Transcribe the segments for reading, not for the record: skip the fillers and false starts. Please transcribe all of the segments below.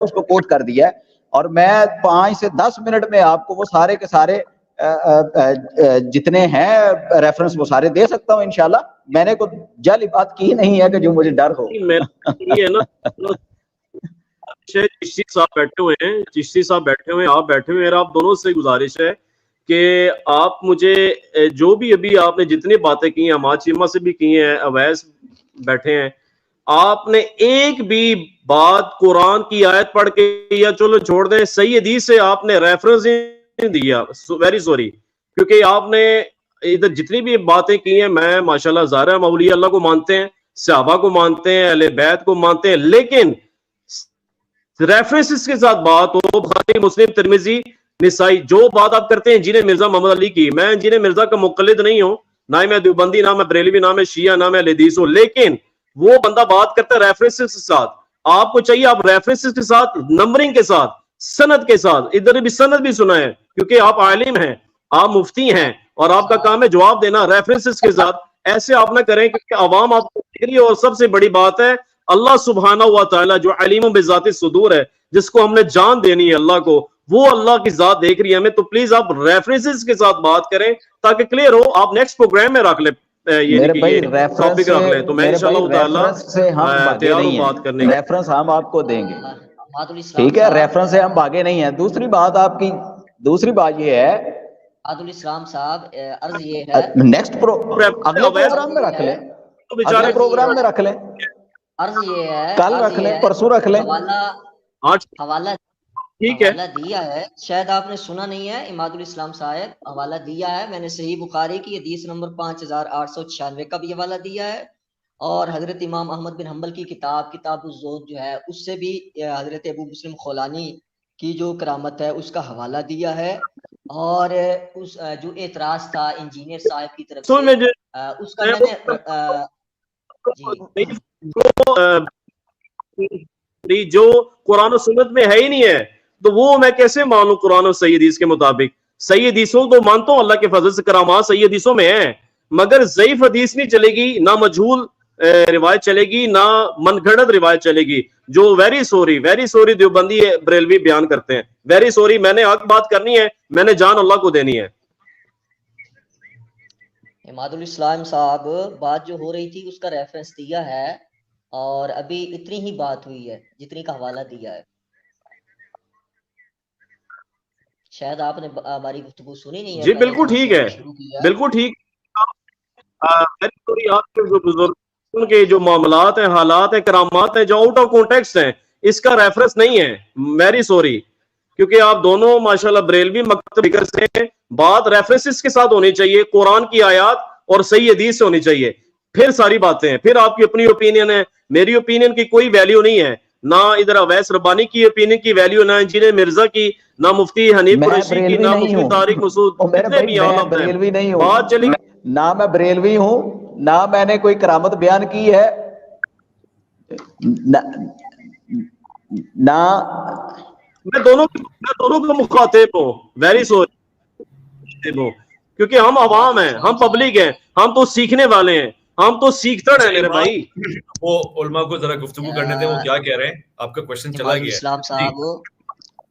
اس کو کوٹ کر دیا ہے، اور میں 5 سے 10 منٹ میں آپ کو وہ سارے کے سارے جتنے ہیں ریفرنس وہ سارے دے سکتا ہوں انشاءاللہ. میں نے کوئی جعلی بات کی نہیں ہے کہ جو مجھے ڈر ہو. چشتی صاحب بیٹھے ہوئے ہیں، چشتی صاحب بیٹھے ہوئے ہیں، آپ بیٹھے ہوئے ہیں، آپ دونوں سے گزارش ہے کہ آپ مجھے جو بھی ابھی آپ نے جتنی باتیں کی ہیں، ہمارا چیمہ سے بھی کی ہیں، اویس بیٹھے ہیں، آپ نے ایک بھی بات قرآن کی آیت پڑھ کے یا چلو چھوڑ دیں صحیح حدیث سے آپ نے ریفرنس نہیں دیا. ویری سوری، کیونکہ آپ نے ادھر جتنی بھی باتیں کی ہیں، میں ماشاءاللہ ظاہر ہے اولیاء اللہ کو مانتے ہیں، صحابہ کو مانتے ہیں، اہل بیت کو مانتے ہیں، لیکن ریفرنسز کے ساتھ بات ہو، بخاری، مسلم، ترمذی، نسائی، جو بات آپ کرتے ہیں انجینئر مرزا محمد علی کی، میں انجینئر مرزا کا مقلد نہیں ہوں، نہ میں دیوبندی، نہ میں بریلوی، نہ میں شیعہ، نہ میں اہل حدیث ہوں، لیکن وہ بندہ بات کرتا ہے ریفرنسز کے ساتھ. آپ کو چاہیے آپ ریفرنسز کے ساتھ، نمبرنگ کے ساتھ، سند کے ساتھ، ادھر بھی سند بھی سنا ہے، کیونکہ آپ عالم ہیں، آپ مفتی ہیں، اور آپ کا کام ہے جواب دینا ریفرنسز کے ساتھ. ایسے آپ نہ کریں کہ عوام آپ کو دیکھ رہی ہے. اور سب سے بڑی بات ہے اللہ سبحانہ و تعالیٰ جو علیم بذات الصدور ہے، جس کو ہم نے جان دینی ہے اللہ کو، وہ اللہ کی ذات دیکھ رہی ہے ہمیں. تو پلیز آپ ریفرنسز کے ساتھ بات کریں تاکہ کلیئر ہو. آپ نیکسٹ پروگرام میں رکھ لیں، میرے بھائی ٹاپک رکھ لیں، تو میں انشاءاللہ تعالیٰ سے ہم بھاگے تیار ہوں نہیں بات ہیں، کرنے کی. ریفرنس ہم آپ کو دیں گے، ٹھیک ہے، ریفرنس سے ہم بھاگے نہیں ہیں. دوسری بات آپ کی، دوسری بات یہ ہے عادل اسلام صاحب، عرض یہ ہے نیکسٹ اگلے پروگرام میں رکھ لیں، اگلے پروگرام میں رکھ لیں، عرض یہ ہے کل رکھ لیں، پرسوں رکھ لیں. حوالہ دیا ہے، شاید آپ نے سنا نہیں ہے. اماد الاسلام صاحب حوالہ دیا ہے، میں نے صحیح بخاری کی حدیث نمبر 5896 کا بھی حوالہ دیا ہے، اور حضرت امام احمد بن حنبل کی کتاب الزہد جو ہے اس سے بھی حضرت ابو مسلم خولانی کی جو کرامت ہے اس کا حوالہ دیا ہے. اور اس جو اعتراض تھا انجینئر صاحب کی طرف سے، اس کا میں نے جو قرآن و سنت میں ہے ہی نہیں ہے، تو وہ میں کیسے مانوں قرآن و صحیح حدیث کے مطابق؟ صحیح حدیثوں کو مانتا ہوں، اللہ کے فضل سے کرامات صحیح حدیثوں میں ہیں، مگر ضعیف حدیث نہیں چلے گی، نہ مجہول روایت چلے گی، نہ من گھڑت روایت چلے گی، جو ویری سوری دیوبندی بریلوی بیان کرتے ہیں. ویری سوری، میں نے حق بات کرنی ہے، میں نے جان اللہ کو دینی ہے. اماد الاسلام صاحب بات جو ہو رہی تھی اس کا ریفرنس دیا ہے، اور ابھی اتنی ہی بات ہوئی ہے جتنی کا حوالہ دیا ہے. شاید آپ نے ہماری گفتگو سنی نہیں ہے. جی بالکل ٹھیک ہے، بالکل ٹھیک. آپ کے بزرگوں کے جو معاملات ہیں، حالات ہیں، کرامات ہیں، جو آؤٹ آف کانٹیکسٹ ہیں، اس کا ریفرنس نہیں ہے. ویری سوری، کیونکہ آپ دونوں ماشاءاللہ بریلوی مکتب فکر سے ہیں. بات ریفرنسز کے ساتھ ہونی چاہیے، قرآن کی آیات اور صحیح حدیث سے ہونی چاہیے، پھر ساری باتیں ہیں. پھر آپ کی اپنی اوپینین ہے، میری اوپینین کی کوئی ویلیو نہیں ہے، نہ ادھر اویس ربانی کی اوپینین کی ویلیو، نہ انجینئر مرزا کی، نہ مفتی حنیف قریشی کی، نہ مفتی طارق مسعود، جتنے بھی عالم ہیں. بات چلی نہ میں بریلوی ہوں، نہ میں نے کوئی کرامت بیان کی ہے، نہ میں دونوں کا مخاطب ہوں. ویری سوری، کیونکہ ہم عوام ہیں، ہم پبلک ہیں، ہم تو سیکھنے والے ہیں، ہم تو سیکھتے ہیں میرے بھائی. وہ علماء کو ذرا گفتگو کرنے دیں، وہ کیا کہہ رہے ہیں. آپ کا کوشچن چلا گیا.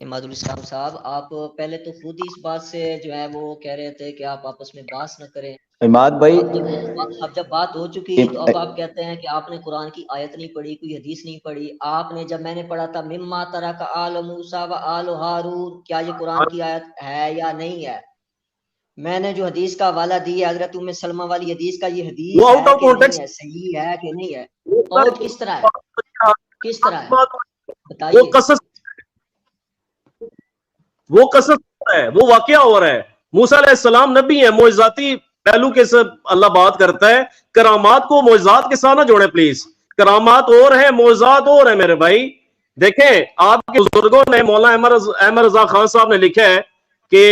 اماد الاسلام صاحب، آپ پہلے تو خود ہی اس بات سے جو ہے وہ کہہ رہے تھے کہ آپ آپس میں بحث نہ کریں. اماد بھائی، اب جب بات ہو چکی تو اب آپ کہتے ہیں کہ آپ نے قرآن کی آیت نہیں پڑھی، کوئی حدیث نہیں پڑھی. آپ نے جب میں نے پڑھا تھا مما ترک آل موسیٰ و آل ہارون، کیا یہ قرآن کی آیت ہے یا نہیں ہے؟ میں نے جو حدیث کا حوالہ دی ہے حضرت ام سلمہ والی حدیث کا، یہ حدیث ہے کہ نہیں ہے، صحیح ہے کہ نہیں ہے؟ اور کس طرح ہے، کس طرح ہے بتائیے. وہ قصص ہے، وہ واقعہ ہو رہا ہے. موسیٰ علیہ السلام نبی ہیں، معجزاتی پہلو کے ساتھ اللہ بات کرتا ہے. کرامات کو معجزات کے ساتھ نہ جوڑے پلیز. کرامات اور ہیں، معجزات اور ہیں میرے بھائی. دیکھیں آپ کے بزرگوں نے، مولانا احمد رضا خان صاحب نے لکھا ہے کہ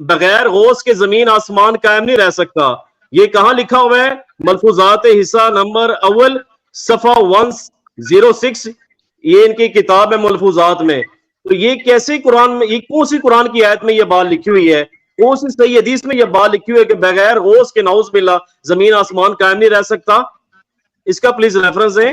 بغیر غوث کے زمین آسمان قائم نہیں رہ سکتا. یہ کہاں لکھا ہوا ہے؟ ملفوظات حصہ نمبر اول صفحہ 106، یہ ان کی کتاب ہے ملفوظات میں. تو یہ کیسے قرآن میں، یہ کون سی قرآن کی آیت میں یہ بات لکھی ہوئی ہے؟ کون سی صحیح حدیث میں یہ بات لکھی ہوئی ہے کہ بغیر غوث کے نعوذ باللہ زمین آسمان قائم نہیں رہ سکتا؟ اس کا پلیز ریفرنس دیں.